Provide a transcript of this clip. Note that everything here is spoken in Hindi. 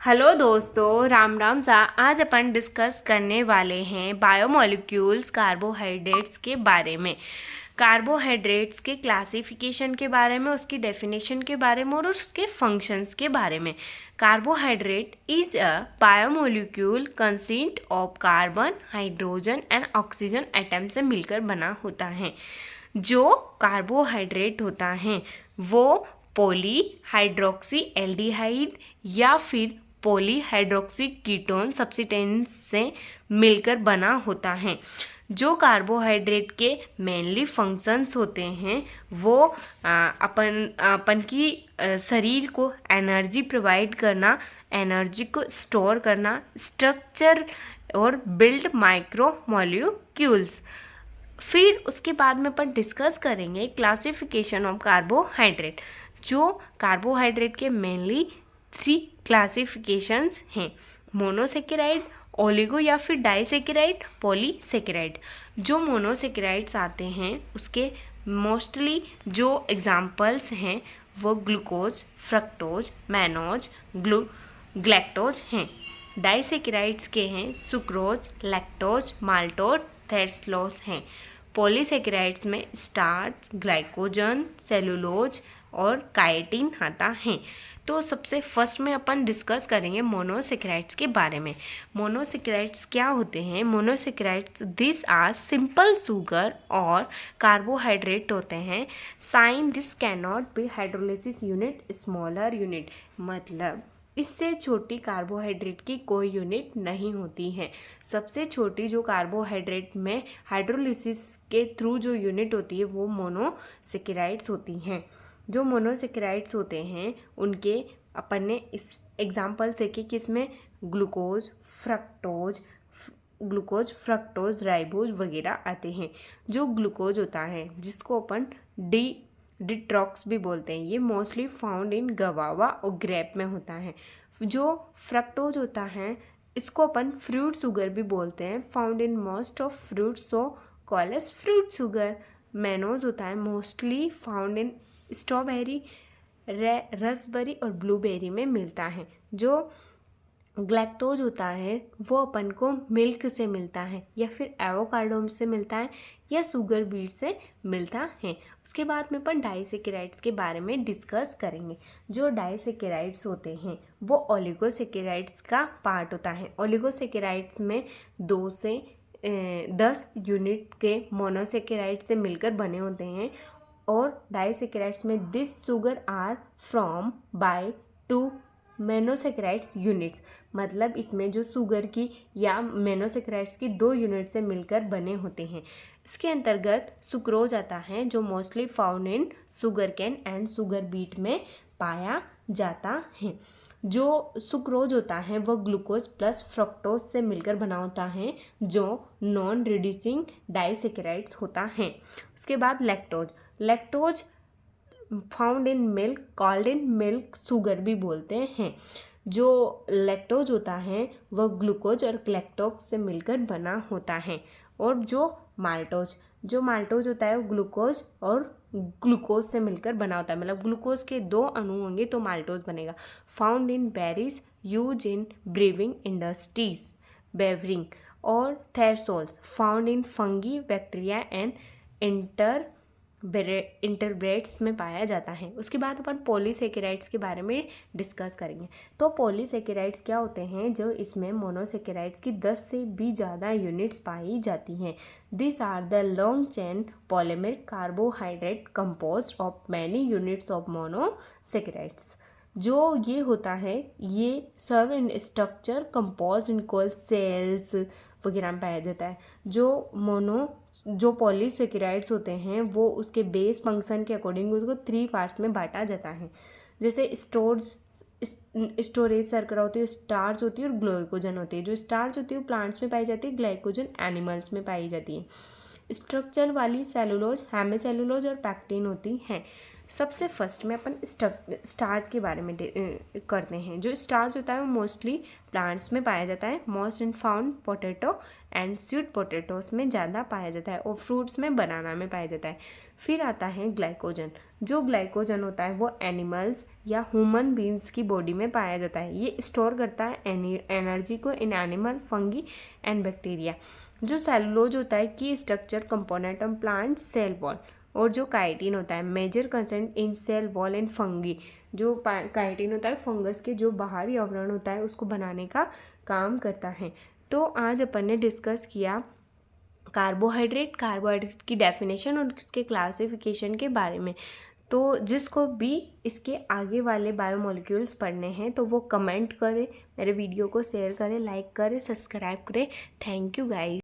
हेलो दोस्तों, राम राम सा। आज अपन डिस्कस करने वाले हैं बायोमोलिक्यूल्स कार्बोहाइड्रेट्स के बारे में। कार्बोहाइड्रेट्स के क्लासिफिकेशन के बारे में, उसकी डेफिनेशन के बारे में और उसके फंक्शंस के बारे में। Carbohydrate is a biomolecule consist of carbon, hydrogen and oxygen atom से मिलकर बना होता है। जो कार्बोहाइड्रेट होता है वो पॉली हाइड्रोक्सी एल्डिहाइड या फिर पॉलीहाइड्रोक्सी कीटोन सब्सटेंस से मिलकर बना होता है। जो कार्बोहाइड्रेट के मेनली फंक्शंस होते हैं वो अपन की शरीर को एनर्जी प्रोवाइड करना, एनर्जी को स्टोर करना, स्ट्रक्चर और बिल्ड माइक्रो मॉलिक्यूल्स। फिर उसके बाद में अपन डिस्कस करेंगे क्लासिफिकेशन ऑफ कार्बोहाइड्रेट। जो कार्बोहाइड्रेट के मेनली 3 क्लासिफिकेशंस हैं: मोनोसेकेराइड, ओलिगो या फिर डाइसेकेराइड, पॉलीसेकेराइड। जो मोनोसेकेराइड्स आते हैं उसके मोस्टली जो एग्जाम्पल्स हैं वो ग्लूकोज, फ्रक्टोज, मैनोज, ग्लैक्टोज हैं। डाइसेकेराइड्स के हैं सुक्रोज, लैक्टोज, माल्टोज, थैरस्लोज हैं। पॉलीसेकेराइड्स में स्टार्च, ग्लाइकोजन, सेलुलोज और काइटिन आता है। तो सबसे फर्स्ट में अपन डिस्कस करेंगे मोनोसेकेराइड्स के बारे में। मोनोसेकेराइड्स क्या होते हैं? Monosaccharides this are simple sugar और कार्बोहाइड्रेट होते हैं। Since this can not be hydrolysis unit smaller unit, मतलब इससे छोटी कार्बोहाइड्रेट की कोई यूनिट नहीं होती है। सबसे छोटी जो कार्बोहाइड्रेट में हाइड्रोलिसिस के थ्रू जो यूनिट होती है वो मोनोसेकेराइड्स होती हैं। जो मोनोसेकेराइड्स होते हैं उनके अपन ने इस एग्जाम्पल देखे किसमें ग्लूकोज, फ्रक्टोज, राइबोज वगैरह आते हैं। जो ग्लूकोज होता है जिसको अपन डिट्रॉक्स भी बोलते हैं, ये मोस्टली फाउंड इन गवावा और ग्रेप में होता है। जो फ्रक्टोज होता है इसको अपन फ्रूट शुगर भी बोलते हैं, found in most of fruits, so called as fruit sugar. Mannose होता है mostly found in strawberry, raspberry और ब्लूबेरी में मिलता है। जो ग्लैक्टोज होता है वो अपन को मिल्क से मिलता है या फिर एवोकाडो से मिलता है या शुगर बीट से मिलता है। उसके बाद में अपन डाइसेकेराइड्स के बारे में डिस्कस करेंगे। जो डाइसेकेराइड्स होते हैं वो ओलिगोसेकेराइड्स का पार्ट होता है। ओलिगोसेकेराइड्स में 2 से 10 यूनिट के मोनोसेकेराइड से मिलकर बने होते हैं। और डाइसेकेराइड्स में this sugar are from by 2 monosaccharides units, मतलब इसमें जो शुगर की या मोनोसेकेराइड्स की 2 यूनिट से मिलकर बने होते हैं। इसके अंतर्गत सुक्रोज आता है जो mostly found in sugar cane and sugar beet में पाया जाता है। जो सुक्रोज होता है वो ग्लूकोज प्लस फ्रक्टोज से मिलकर बना होता है जो नॉन रिड्यूसिंग डाइसेकेराइड्स होता है। उसके बाद lactose found in milk, called in milk sugar भी बोलते हैं। जो लैक्टोज होता है वह ग्लूकोज और ग्लैक्टोज से मिलकर बना होता है। और जो माल्टोज होता है वो ग्लूकोज और ग्लूकोज से मिलकर बना होता है, मतलब ग्लूकोज के 2 अणु होंगे तो माल्टोज बनेगा। Found in berries, used in brewing industries, beverage. और trehalose found in fungi, bacteria and invertebrates में पाया जाता है। उसके बाद अपन पॉलीसेकेराइड्स के बारे में डिस्कस करेंगे। तो पॉलीसेकेराइड्स क्या होते हैं? जो इसमें मोनोसेकेराइड्स की 10 से भी ज़्यादा यूनिट्स पाई जाती हैं। This are the long chain polymer carbohydrate composed of many units of monosaccharides. जो ये होता है ये serve in structure compose in coal cells वगैरह में पाया जाता है। जो पॉलीसेकेराइड्स होते हैं वो उसके बेस फंक्शन के अकॉर्डिंग उसको 3 पार्ट्स में बांटा जाता है। जैसे स्टोरेज सर्कल होती है, स्टार्च होती है और ग्लाइकोजन होती है। जो स्टार्च होती है वो प्लांट्स में पाई जाती है, ग्लाइकोजन एनिमल्स में पाई जाती है। स्ट्रक्चर वाली सेलुलोज, हेमिसेलुलोज और पैक्टिन होती हैं। सबसे फर्स्ट में अपन स्टार्च के बारे में करते हैं। जो स्टार्च होता है वो मोस्टली प्लांट्स में पाया जाता है। Most and found potato and sweet potatoes में ज़्यादा पाया जाता है और फ्रूट्स में बनाना में पाया जाता है। फिर आता है ग्लाइकोजन। जो ग्लाइकोजन होता है वो एनिमल्स या ह्यूमन बींग्स की बॉडी में पाया जाता है। ये स्टोर करता है एनर्जी को in animal, fungi and bacteria. जो सेलुलोज होता है की structure component of plant cell wall. और जो काइटिन होता है major constituent in cell wall and fungi. जो काइटिन होता है फंगस के जो बाहरी आवरण होता है उसको बनाने का काम करता है। तो आज अपन ने डिस्कस किया कार्बोहाइड्रेट की डेफिनेशन और उसके क्लासिफिकेशन के बारे में। तो जिसको भी इसके आगे वाले बायोमोलिक्यूल्स पढ़ने हैं तो वो कमेंट करें, मेरे वीडियो को शेयर करें, लाइक करें, सब्सक्राइब करें। Thank you guys.